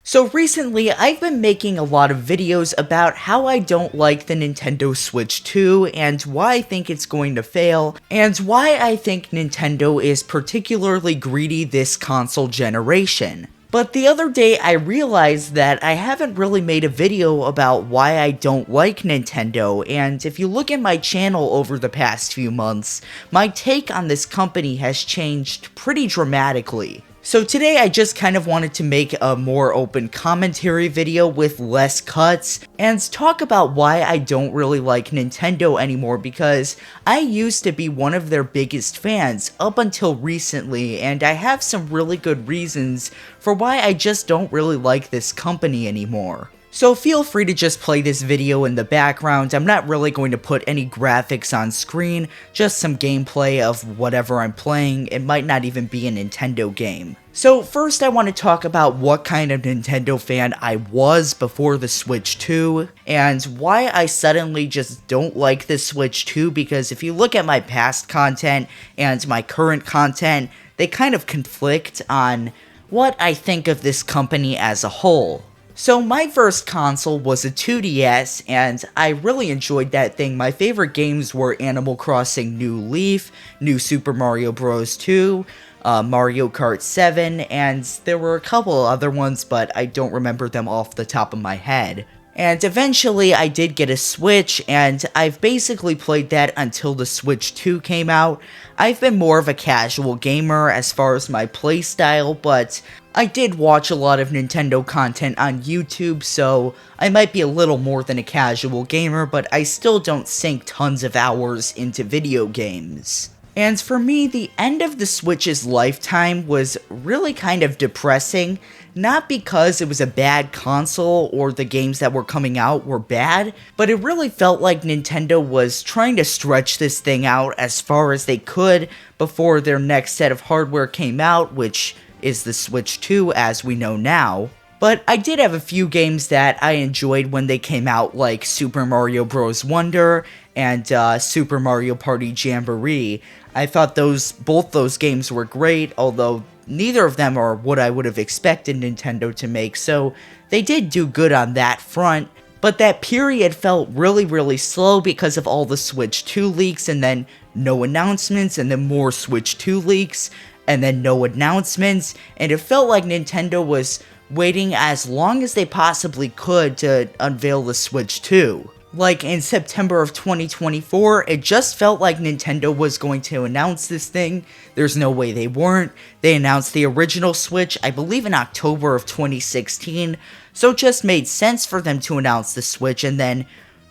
So recently, I've been making a lot of videos about how I don't like the Nintendo Switch 2 and why I think it's going to fail, and why I think Nintendo is particularly greedy this console generation. But the other day I realized that I haven't really made a video about why I don't like Nintendo, and if you look at my channel over the past few months, my take on this company has changed pretty dramatically. So today I just kind of wanted to make a more open commentary video with less cuts and talk about why I don't really like Nintendo anymore, because I used to be one of their biggest fans up until recently, and I have some really good reasons for why I just don't really like this company anymore. So feel free to just play this video in the background. I'm not really going to put any graphics on screen, just some gameplay of whatever I'm playing. It might not even be a Nintendo game. So first I want to talk about what kind of Nintendo fan I was before the Switch 2, and why I suddenly just don't like the Switch 2, because if you look at my past content and my current content, they kind of conflict on what I think of this company as a whole. So my first console was a 2DS, and I really enjoyed that thing. My favorite games were Animal Crossing New Leaf, New Super Mario Bros. 2, Mario Kart 7, and there were a couple other ones, but I don't remember them off the top of my head. And eventually I did get a Switch, and I've basically played that until the Switch 2 came out. I've been more of a casual gamer as far as my playstyle, but I did watch a lot of Nintendo content on YouTube, so I might be a little more than a casual gamer, but I still don't sink tons of hours into video games. And for me, the end of the Switch's lifetime was really kind of depressing, not because it was a bad console or the games that were coming out were bad, but it really felt like Nintendo was trying to stretch this thing out as far as they could before their next set of hardware came out, which is the Switch 2 as we know now. But I did have a few games that I enjoyed when they came out, like Super Mario Bros. Wonder and Super Mario Party Jamboree. I thought both those games were great, although neither of them are what I would have expected Nintendo to make, so they did do good on that front. But that period felt really slow because of all the Switch 2 leaks, and then no announcements, and then more Switch 2 leaks, and then no announcements, and it felt like Nintendo was waiting as long as they possibly could to unveil the Switch 2. Like in September of 2024, it just felt like Nintendo was going to announce this thing. There's no way they weren't. They announced the original Switch, I believe in October of 2016, so it just made sense for them to announce the Switch, and then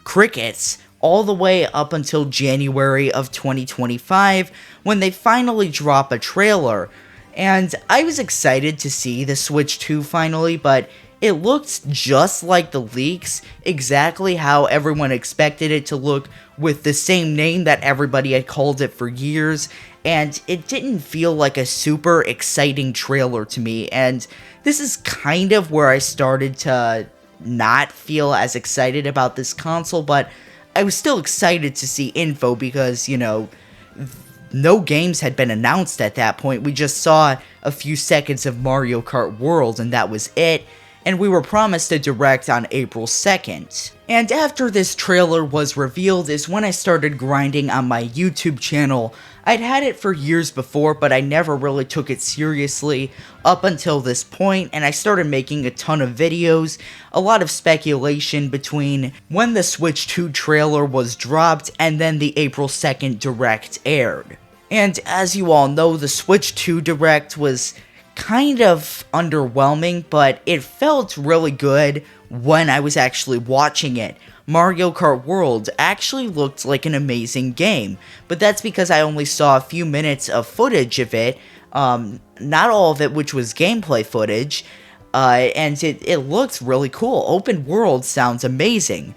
crickets all the way up until January of 2025, when they finally drop a trailer. And I was excited to see the Switch 2 finally, but it looked just like the leaks, exactly how everyone expected it to look, with the same name that everybody had called it for years, and it didn't feel like a super exciting trailer to me, and this is kind of where I started to not feel as excited about this console, but I was still excited to see info because, you know, no games had been announced at that point. We just saw a few seconds of Mario Kart World, and that was it. And we were promised a direct on April 2nd. And after this trailer was revealed is when I started grinding on my YouTube channel. I'd had it for years before, but I never really took it seriously up until this point, and I started making a ton of videos, a lot of speculation between when the Switch 2 trailer was dropped and then the April 2nd direct aired. And as you all know, the Switch 2 direct was kind of underwhelming, but it felt really good when I was actually watching it. Mario Kart World actually looked like an amazing game, but that's because I only saw a few minutes of footage of it, not all of it, which was gameplay footage, and it looked really cool. Open world sounds amazing,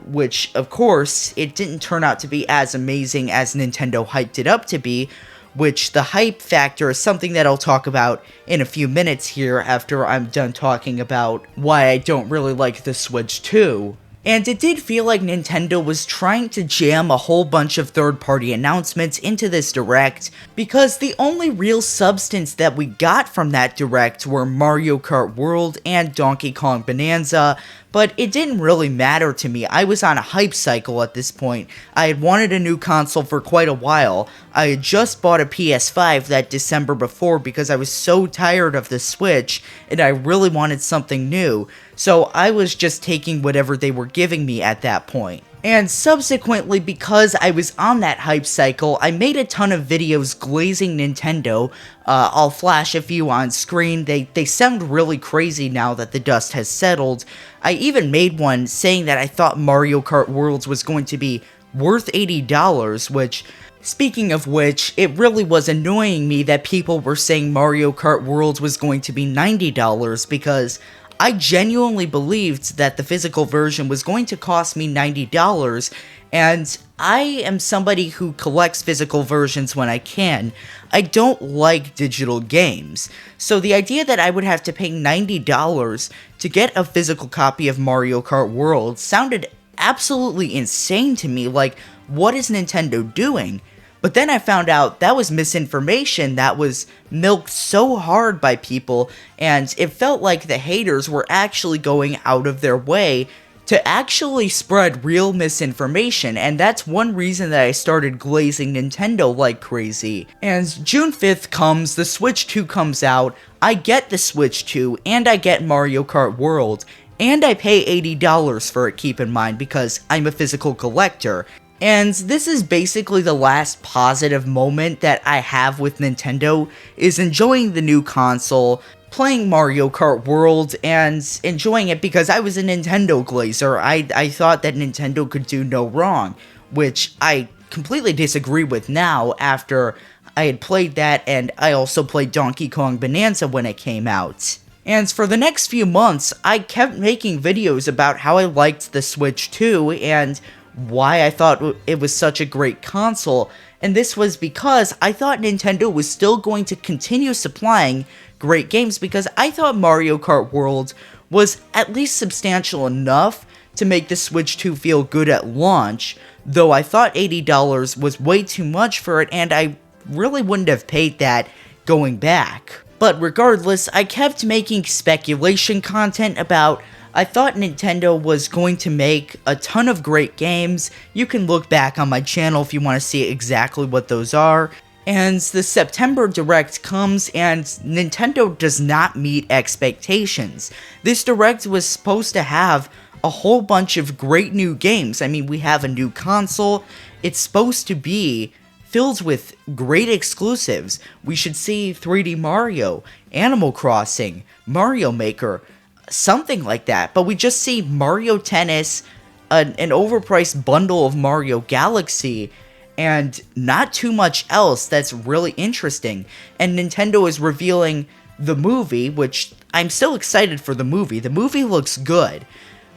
which, of course, it didn't turn out to be as amazing as Nintendo hyped it up to be, which the hype factor is something that I'll talk about in a few minutes here after I'm done talking about why I don't really like the Switch 2. And it did feel like Nintendo was trying to jam a whole bunch of third-party announcements into this Direct, because the only real substance that we got from that Direct were Mario Kart World and Donkey Kong Bonanza, but it didn't really matter to me. I was on a hype cycle at this point. I had wanted a new console for quite a while. I had just bought a PS5 that December before because I was so tired of the Switch, and I really wanted something new, so I was just taking whatever they were giving me at that point. And subsequently, because I was on that hype cycle, I made a ton of videos glazing Nintendo. I'll flash a few on screen. They sound really crazy now that the dust has settled. I even made one saying that I thought Mario Kart Worlds was going to be worth $80, which, speaking of which, it really was annoying me that people were saying Mario Kart Worlds was going to be $90, because I genuinely believed that the physical version was going to cost me $90, and I am somebody who collects physical versions when I can. I don't like digital games, so the idea that I would have to pay $90 to get a physical copy of Mario Kart World sounded absolutely insane to me. Like, what is Nintendo doing? But then I found out that was misinformation that was milked so hard by people, and it felt like the haters were actually going out of their way to actually spread real misinformation, and that's one reason that I started glazing Nintendo like crazy. And June 5th comes, the Switch 2 comes out, I get the Switch 2, and I get Mario Kart World, and I pay $80 for it, keep in mind, because I'm a physical collector. And this is basically the last positive moment that I have with Nintendo, is enjoying the new console, playing Mario Kart World, and enjoying it because I was a Nintendo glazer. I thought that Nintendo could do no wrong, which I completely disagree with now after I had played that, and I also played Donkey Kong Bonanza when it came out. And for the next few months, I kept making videos about how I liked the Switch 2, and why I thought it was such a great console, and this was because I thought Nintendo was still going to continue supplying great games, because I thought Mario Kart World was at least substantial enough to make the Switch 2 feel good at launch, though I thought $80 was way too much for it, and I really wouldn't have paid that going back. But regardless, I kept making speculation content about I thought Nintendo was going to make a ton of great games. You can look back on my channel if you want to see exactly what those are. And the September Direct comes, and Nintendo does not meet expectations. This Direct was supposed to have a whole bunch of great new games. I mean, we have a new console. It's supposed to be filled with great exclusives. We should see 3D Mario, Animal Crossing, Mario Maker, something like that, but we just see Mario Tennis, an overpriced bundle of Mario Galaxy, and not too much else that's really interesting. And Nintendo is revealing the movie, which I'm still excited for the movie. The movie looks good.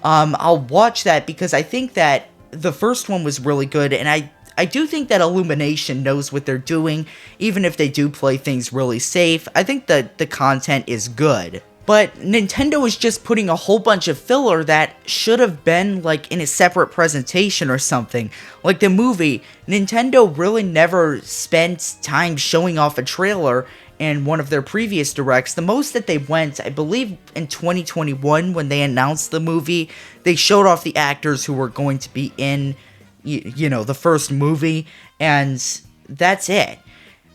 I'll watch that because I think that the first one was really good, and I do think that Illumination knows what they're doing, even if they do play things really safe. I think that the content is good. But Nintendo is just putting a whole bunch of filler that should have been like in a separate presentation or something. Like the movie, Nintendo really never spent time showing off a trailer in one of their previous directs. The most that they went, I believe in 2021 when they announced the movie, they showed off the actors who were going to be in, you know, the first movie, and that's it.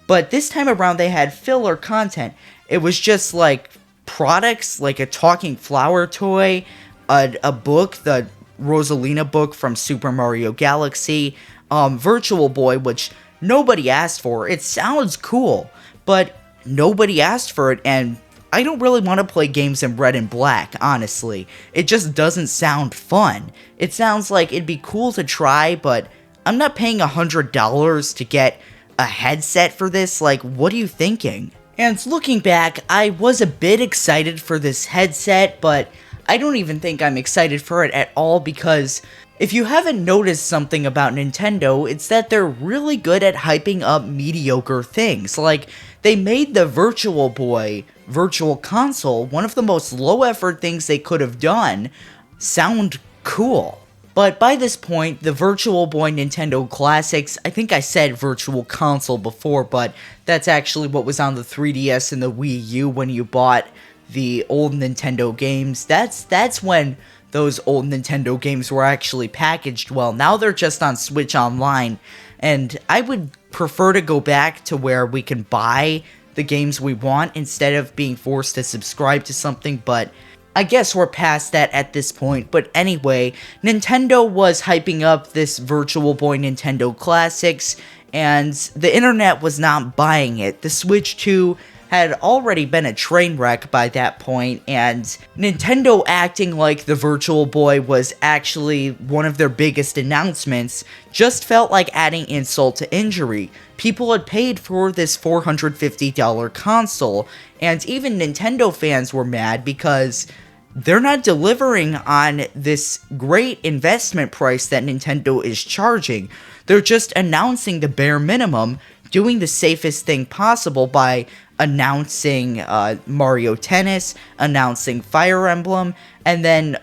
But this time around they had filler content. It was just like products, like a talking flower toy, a book, the Rosalina book from Super Mario Galaxy, Virtual Boy, which nobody asked for. It sounds cool, but nobody asked for it, and I don't really want to play games in red and black, honestly. It just doesn't sound fun. It sounds like it'd be cool to try, but I'm not paying $100 to get a headset for this. Like, what are you thinking? And looking back, I was a bit excited for this headset, but I don't even think I'm excited for it at all, because if you haven't noticed something about Nintendo, it's that they're really good at hyping up mediocre things. Like, they made the Virtual Boy Virtual Console, one of the most low-effort things they could have done, sound cool. But by this point, the Virtual Boy Nintendo Classics, I think I said Virtual Console before, but that's actually what was on the 3DS and the Wii U when you bought the old Nintendo games. That's when those old Nintendo games were actually packaged well. Now they're just on Switch Online, and I would prefer to go back to where we can buy the games we want instead of being forced to subscribe to something, but I guess we're past that at this point. But anyway, Nintendo was hyping up this Virtual Boy Nintendo Classics, and the internet was not buying it. The Switch 2 had already been a train wreck by that point, and Nintendo acting like the Virtual Boy was actually one of their biggest announcements just felt like adding insult to injury. People had paid for this $450 console, and even Nintendo fans were mad because they're not delivering on this great investment price that Nintendo is charging. They're just announcing the bare minimum, doing the safest thing possible by announcing Mario Tennis, announcing Fire Emblem, and then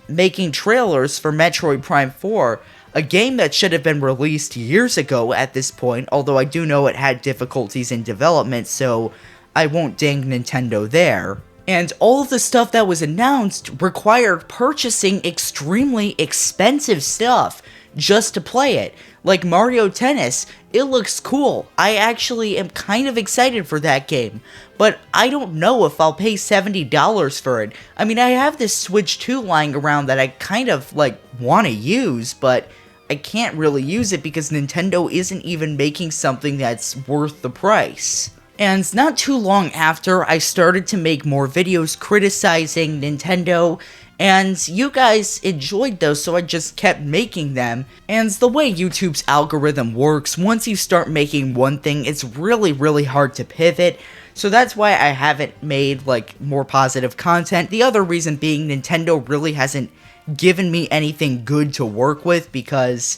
making trailers for Metroid Prime 4, a game that should have been released years ago at this point, although I do know it had difficulties in development, so I won't ding Nintendo there. And all of the stuff that was announced required purchasing extremely expensive stuff just to play it. Like Mario Tennis, it looks cool. I actually am kind of excited for that game, but I don't know if I'll pay $70 for it. I mean, I have this Switch 2 lying around that I kind of, want to use, but I can't really use it because Nintendo isn't even making something that's worth the price. And not too long after, I started to make more videos criticizing Nintendo, and you guys enjoyed those, so I just kept making them. And the way YouTube's algorithm works, once you start making one thing, it's really hard to pivot. So that's why I haven't made, more positive content. The other reason being Nintendo really hasn't given me anything good to work with because,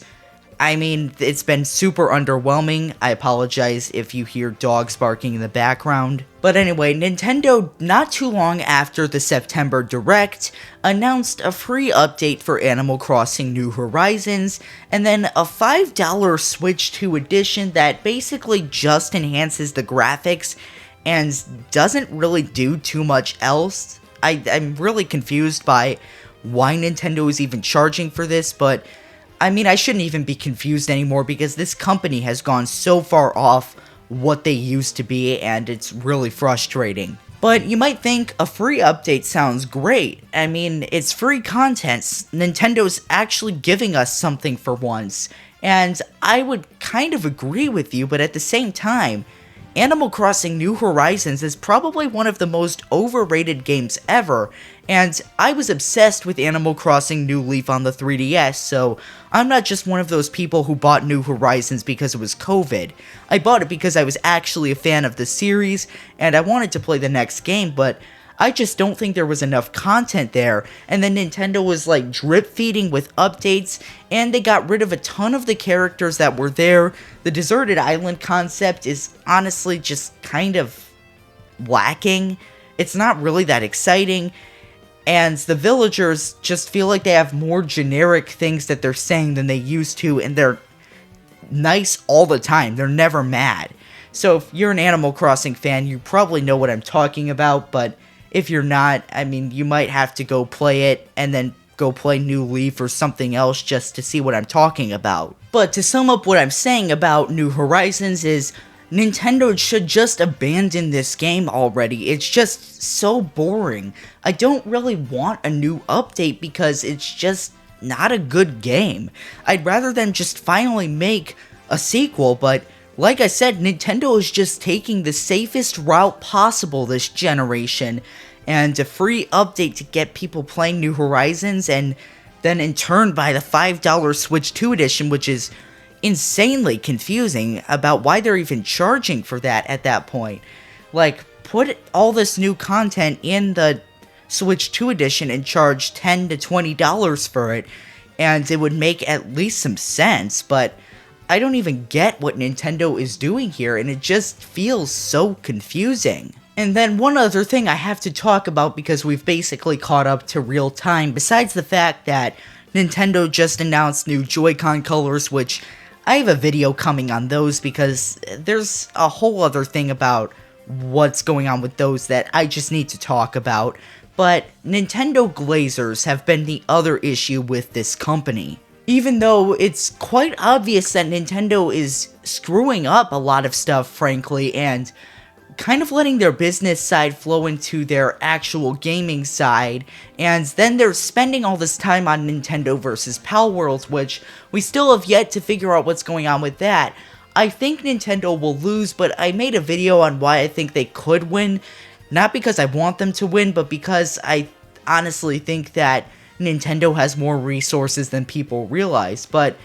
I mean, it's been super underwhelming. I apologize if you hear dogs barking in the background. But anyway, Nintendo, not too long after the September Direct, announced a free update for Animal Crossing New Horizons, and then a $5 Switch 2 edition that basically just enhances the graphics and doesn't really do too much else. I'm really confused by why Nintendo is even charging for this, but I mean, I shouldn't even be confused anymore because this company has gone so far off what they used to be, and it's really frustrating. But you might think a free update sounds great. I mean, it's free content. Nintendo's actually giving us something for once. And I would kind of agree with you, but at the same time, Animal Crossing New Horizons is probably one of the most overrated games ever, and I was obsessed with Animal Crossing New Leaf on the 3DS, so I'm not just one of those people who bought New Horizons because it was COVID. I bought it because I was actually a fan of the series, and I wanted to play the next game, but I just don't think there was enough content there, and then Nintendo was drip feeding with updates, and they got rid of a ton of the characters that were there. The deserted island concept is honestly just kind of lacking. It's not really that exciting, and the villagers just feel like they have more generic things that they're saying than they used to, and they're nice all the time. They're never mad. So if you're an Animal Crossing fan, you probably know what I'm talking about, but if you're not, I mean, you might have to go play it and then go play New Leaf or something else just to see what I'm talking about. But to sum up what I'm saying about New Horizons is Nintendo should just abandon this game already. It's just so boring. I don't really want a new update because it's just not a good game. I'd rather them just finally make a sequel, but like I said, Nintendo is just taking the safest route possible this generation, and a free update to get people playing New Horizons, and then in turn buy the $5 Switch 2 edition, which is insanely confusing about why they're even charging for that at that point. Put all this new content in the Switch 2 edition and charge $10 to $20 for it, and it would make at least some sense, but I don't even get what Nintendo is doing here, and it just feels so confusing. And then one other thing I have to talk about because we've basically caught up to real time, besides the fact that Nintendo just announced new Joy-Con colors, which I have a video coming on those because there's a whole other thing about what's going on with those that I just need to talk about. But Nintendo Glazers have been the other issue with this company. Even though it's quite obvious that Nintendo is screwing up a lot of stuff, frankly, and kind of letting their business side flow into their actual gaming side, and then they're spending all this time on Nintendo vs. Palworld, which we still have yet to figure out what's going on with that. I think Nintendo will lose, but I made a video on why I think they could win, not because I want them to win, but because I honestly think that Nintendo has more resources than people realize. But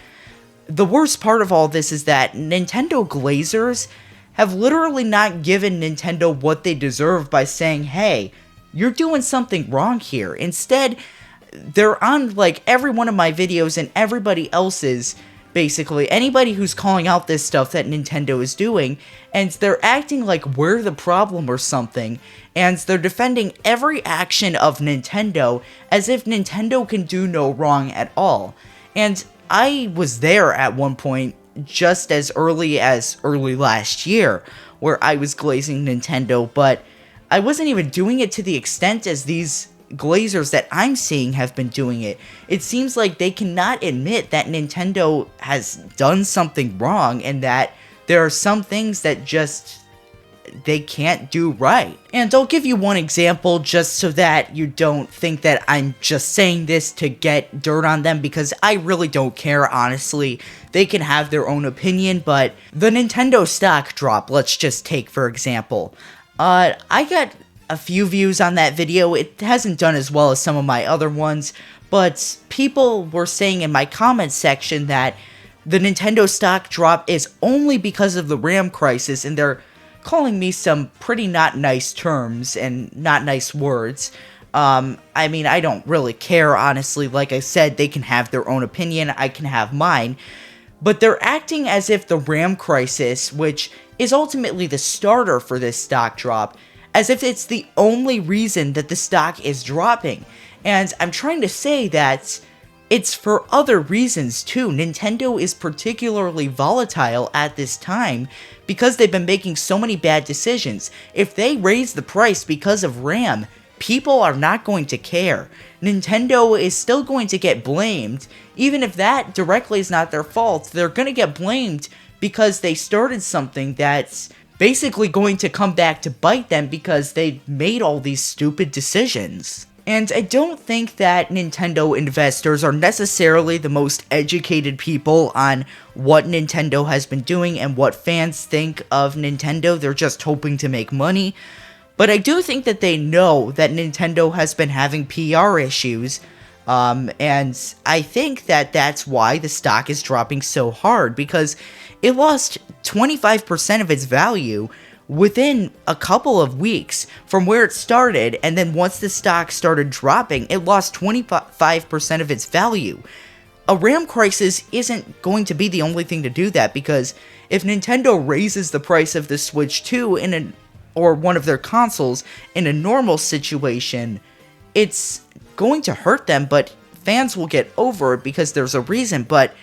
the worst part of all this is that Nintendo Glazers have literally not given Nintendo what they deserve by saying, hey, you're doing something wrong here. Instead, they're on like every one of my videos and everybody else's, basically, anybody who's calling out this stuff that Nintendo is doing, and they're acting like we're the problem or something, and they're defending every action of Nintendo as if Nintendo can do no wrong at all. And I was there at one point, just as early last year, where I was glazing Nintendo, but I wasn't even doing it to the extent as these Glazers that I'm seeing have been doing it. It seems like they cannot admit that Nintendo has done something wrong and that there are some things that just they can't do right. And I'll give you one example just so that you don't think that I'm just saying this to get dirt on them, because I really don't care, honestly. They can have their own opinion, but the Nintendo stock drop, let's just take for example. I got a few views on that video. It hasn't done as well as some of my other ones, but people were saying in my comments section that the Nintendo stock drop is only because of the RAM crisis, and they're calling me some pretty not nice terms and not nice words. I mean, I don't really care, honestly. Like I said, they can have their own opinion, I can have mine, but they're acting as if the RAM crisis, which is ultimately the starter for this stock drop, as if it's the only reason that the stock is dropping. And I'm trying to say that it's for other reasons too. Nintendo is particularly volatile at this time because they've been making so many bad decisions. If they raise the price because of RAM, people are not going to care. Nintendo is still going to get blamed. Even if that directly is not their fault, they're going to get blamed because they started something that's basically going to come back to bite them because they made all these stupid decisions. And I don't think that Nintendo investors are necessarily the most educated people on what Nintendo has been doing and what fans think of Nintendo. They're just hoping to make money. But I do think that they know that Nintendo has been having PR issues, and I think that that's why the stock is dropping so hard, because it lost 25% of its value within a couple of weeks from where it started, and then once the stock started dropping, it lost 25% of its value. A RAM crisis isn't going to be the only thing to do that, because if Nintendo raises the price of the Switch 2 or one of their consoles in a normal situation, it's going to hurt them, but fans will get over it because there's a reason. But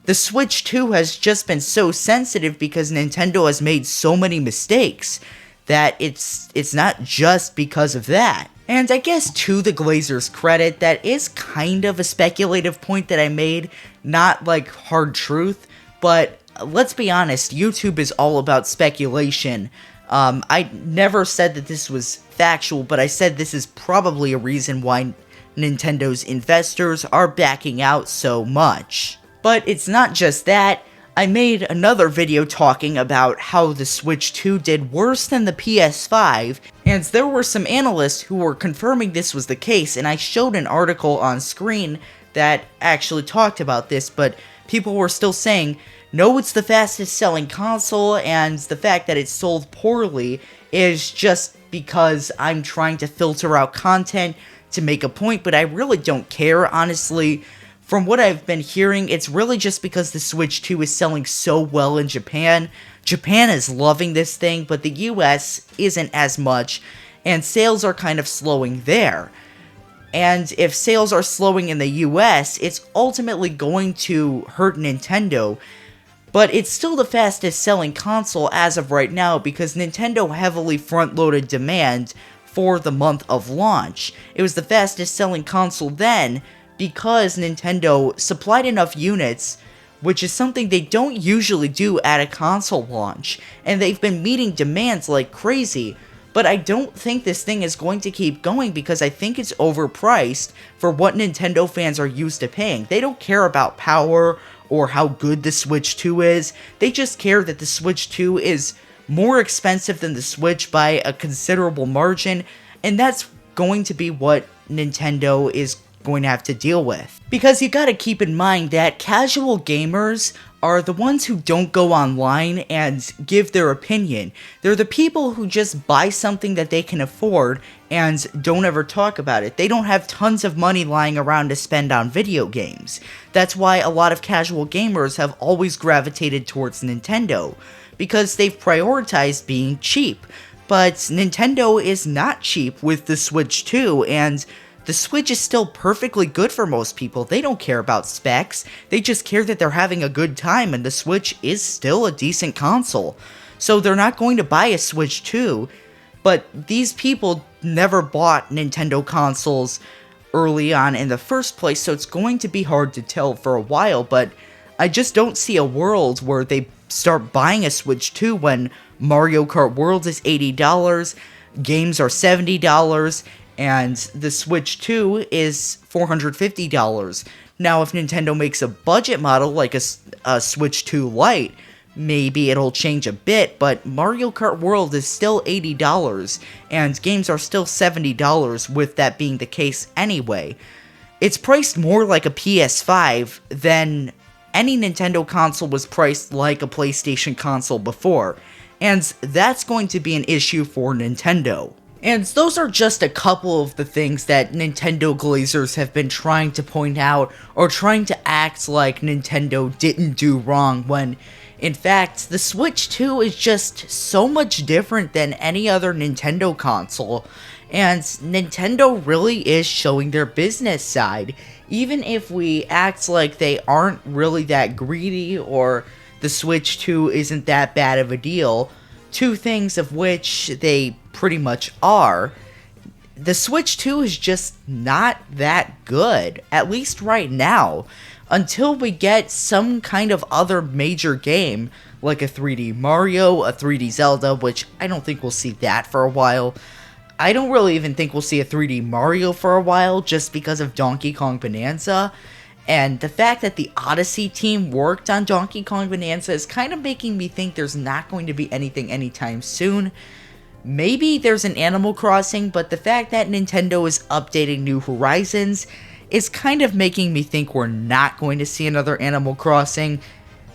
the Switch 2 has just been so sensitive because Nintendo has made so many mistakes that it's not just because of that. And I guess to the Glazers' credit, that is kind of a speculative point that I made, not like hard truth, but let's be honest, YouTube is all about speculation. I never said that this was factual, but I said this is probably a reason why Nintendo's investors are backing out so much. But it's not just that. I made another video talking about how the Switch 2 did worse than the PS5, and there were some analysts who were confirming this was the case, and I showed an article on screen that actually talked about this, but people were still saying, no, it's the fastest selling console, and the fact that it sold poorly is just because I'm trying to filter out content to make a point, but I really don't care, honestly. From what I've been hearing, it's really just because the Switch 2 is selling so well in Japan. Japan is loving this thing, but the US isn't as much, and sales are kind of slowing there. And if sales are slowing in the US, it's ultimately going to hurt Nintendo. But it's still the fastest selling console as of right now because Nintendo heavily front-loaded demand for the month of launch. It was the fastest selling console then because Nintendo supplied enough units, which is something they don't usually do at a console launch, and they've been meeting demands like crazy. But I don't think this thing is going to keep going because I think it's overpriced for what Nintendo fans are used to paying. They don't care about power or how good the Switch 2 is. They just care that the Switch 2 is more expensive than the Switch by a considerable margin, and that's going to be what Nintendo is going to have to deal with. Because you gotta keep in mind that casual gamers are the ones who don't go online and give their opinion. They're the people who just buy something that they can afford and don't ever talk about it. They don't have tons of money lying around to spend on video games. That's why a lot of casual gamers have always gravitated towards Nintendo, because they've prioritized being cheap. But Nintendo is not cheap with the Switch 2, and the Switch is still perfectly good for most people. They don't care about specs, they just care that they're having a good time, and the Switch is still a decent console. So they're not going to buy a Switch 2, but these people never bought Nintendo consoles early on in the first place, so it's going to be hard to tell for a while, but I just don't see a world where they start buying a Switch 2 when Mario Kart World is $80, games are $70, and the Switch 2 is $450. Now, if Nintendo makes a budget model like a Switch 2 Lite, maybe it'll change a bit, but Mario Kart World is still $80, and games are still $70 with that being the case anyway. It's priced more like a PS5 than any Nintendo console was priced like a PlayStation console before, and that's going to be an issue for Nintendo. And those are just a couple of the things that Nintendo glazers have been trying to point out, or trying to act like Nintendo didn't do wrong, when in fact the Switch 2 is just so much different than any other Nintendo console, and Nintendo really is showing their business side. Even if we act like they aren't really that greedy, or the Switch 2 isn't that bad of a deal, two things of which they pretty much are, the Switch 2 is just not that good, at least right now, until we get some kind of other major game, like a 3D Mario, a 3D Zelda, which I don't think we'll see that for a while. I don't really even think we'll see a 3D Mario for a while, just because of Donkey Kong Bonanza. And the fact that the Odyssey team worked on Donkey Kong Bonanza is kind of making me think there's not going to be anything anytime soon. Maybe there's an Animal Crossing, but the fact that Nintendo is updating New Horizons is kind of making me think we're not going to see another Animal Crossing.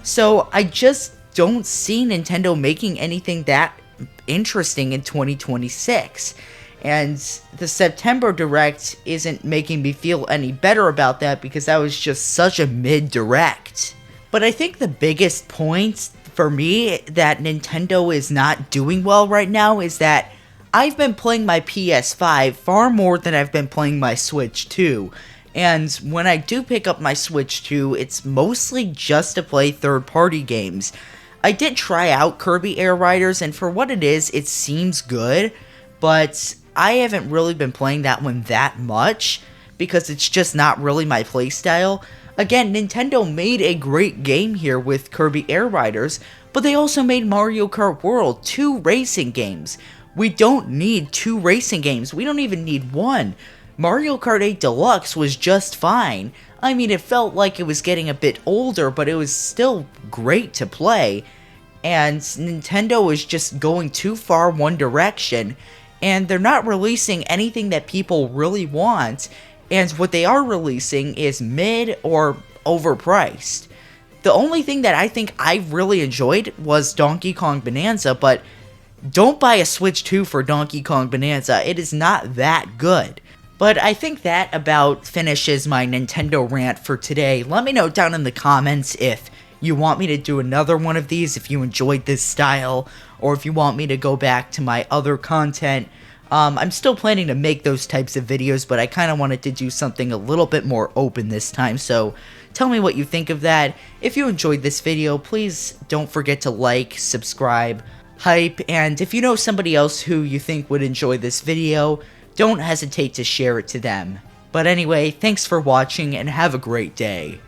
So I just don't see Nintendo making anything that interesting in 2026. And the September Direct isn't making me feel any better about that, because that was just such a mid-direct. But I think the biggest point for me that Nintendo is not doing well right now is that I've been playing my PS5 far more than I've been playing my Switch 2. And when I do pick up my Switch 2, it's mostly just to play third-party games. I did try out Kirby Air Riders, and for what it is, it seems good, but I haven't really been playing that one that much, because it's just not really my playstyle. Again, Nintendo made a great game here with Kirby Air Riders, but they also made Mario Kart World, 2 racing games. We don't need 2 racing games, we don't even need 1. Mario Kart 8 Deluxe was just fine. I mean, it felt like it was getting a bit older, but it was still great to play. And Nintendo is just going too far one direction, and they're not releasing anything that people really want, and what they are releasing is mid or overpriced. The only thing that I think I really enjoyed was Donkey Kong Bonanza, but don't buy a Switch 2 for Donkey Kong Bonanza, it is not that good. But I think that about finishes my Nintendo rant for today. Let me know down in the comments if you want me to do another one of these, if you enjoyed this style, or if you want me to go back to my other content. I'm still planning to make those types of videos, but I kind of wanted to do something a little bit more open this time, so tell me what you think of that. If you enjoyed this video, please don't forget to like, subscribe, hype, and if you know somebody else who you think would enjoy this video, don't hesitate to share it to them. But anyway, thanks for watching and have a great day.